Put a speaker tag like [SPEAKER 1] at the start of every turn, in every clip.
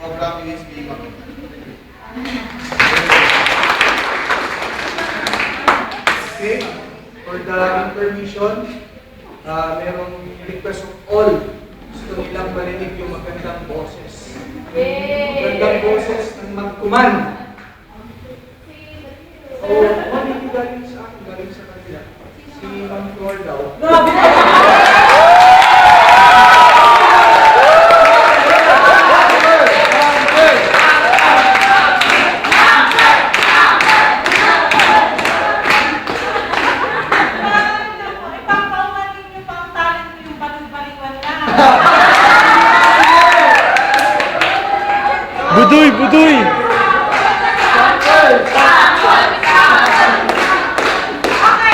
[SPEAKER 1] sobrang USB makita. Okay, for the information, merong request of all. Gusto nilang marinig yung magandang boses. Magandang boses ng magkuman. Hindi galing sa akin, galing sa kanila. Si Ma'am Flor daw.
[SPEAKER 2] Budoy, budoy!
[SPEAKER 3] Okay,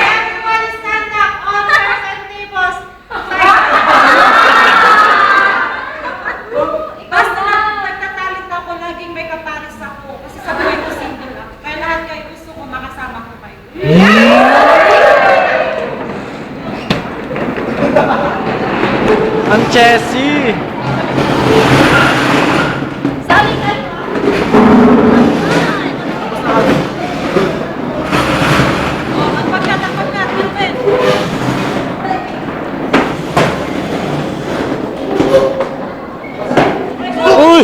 [SPEAKER 3] everyone stand up. All chairs and tables. Basta nagtatalit ako, laging may kapares ako. Kasi sa buhay ko single lang. Kaya lahat kayo gusto ko, makasama ko kayo.
[SPEAKER 2] Ang Chessy! Uy!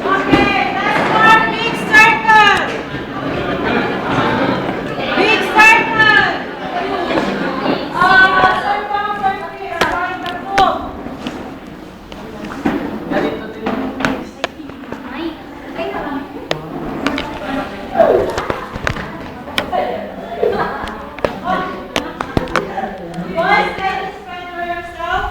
[SPEAKER 3] Okay, let's start big circle. Big circle. Circle, around the room. Boys, can you stand for yourself?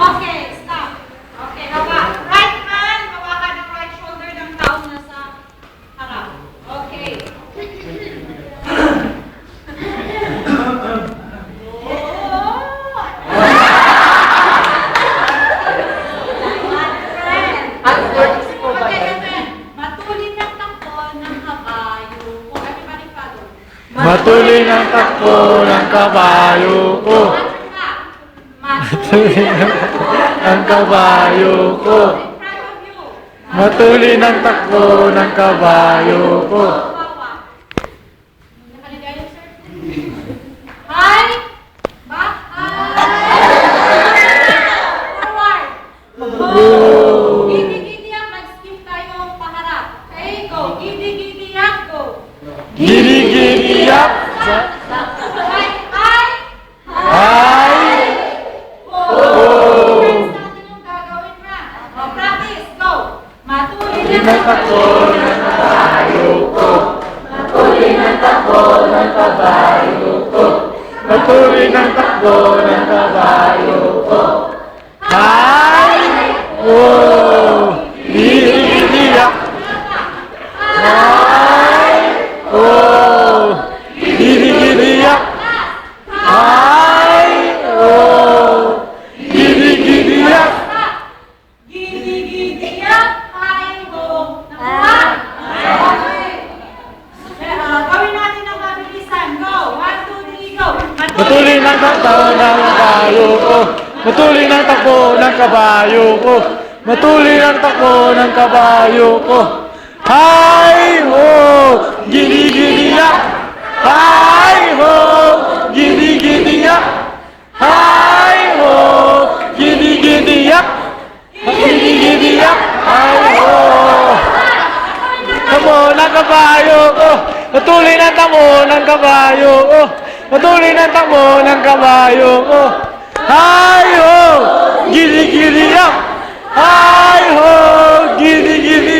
[SPEAKER 3] Okay, stop. Okay, hawa. Right hand, hawakan ang right shoulder ng taong nasa harap. Okay. Matulin ang takbo ng kabayo. Everybody follow.
[SPEAKER 2] Matuloy ng takbo ng kabayo ko. Ang kabayo ko. Matuloy ng takbo ng kabayo ko.
[SPEAKER 3] Hi! Back! Forward! Gidi-gidi-yak, mag-skip tayo paharap. Okay, go! Gidi-gidi-yak, go!
[SPEAKER 2] Giri-giri-yak!
[SPEAKER 3] Hi! Hi!
[SPEAKER 2] Ay!
[SPEAKER 3] Friends natin yung gagawin na. Practice, go! Matuloy
[SPEAKER 2] Ng
[SPEAKER 3] na
[SPEAKER 2] takbo ng kabayo ko. Matuloy ng takbo ng kabayo ko. Matuloy ng takbo ng kabayo ko. Ay! Oh! Giri-giri-yak! Ay! Oh! Giri-giri-yak! Ay! Oh! Giri-giri-yak!
[SPEAKER 3] Gidi-gidi-yak, hi, ho! Nakuha? Okay. Gawin natin ang mabilisan. Go! 1, 2, 3, go!
[SPEAKER 2] Matuloy ng takbo ng kabayo ko. Matuloy ng takbo ng kabayo ko. Matuloy ng takbo ng kabayo ko. Hi ho! Gidi-gidi-yak! Hi ho! Gidi-gidi-yak! Hi ho! Gidi-gidi-yak! Gidi-gidi-yak! Hi ho! Takbo ng kabayo ko. Matuloy ng takbo ng kabayo ko. Matuloy ng takbo ng kabayo ko. Hi ho! Gidi-gidi-yak! Hi ho! Gidi-gidi!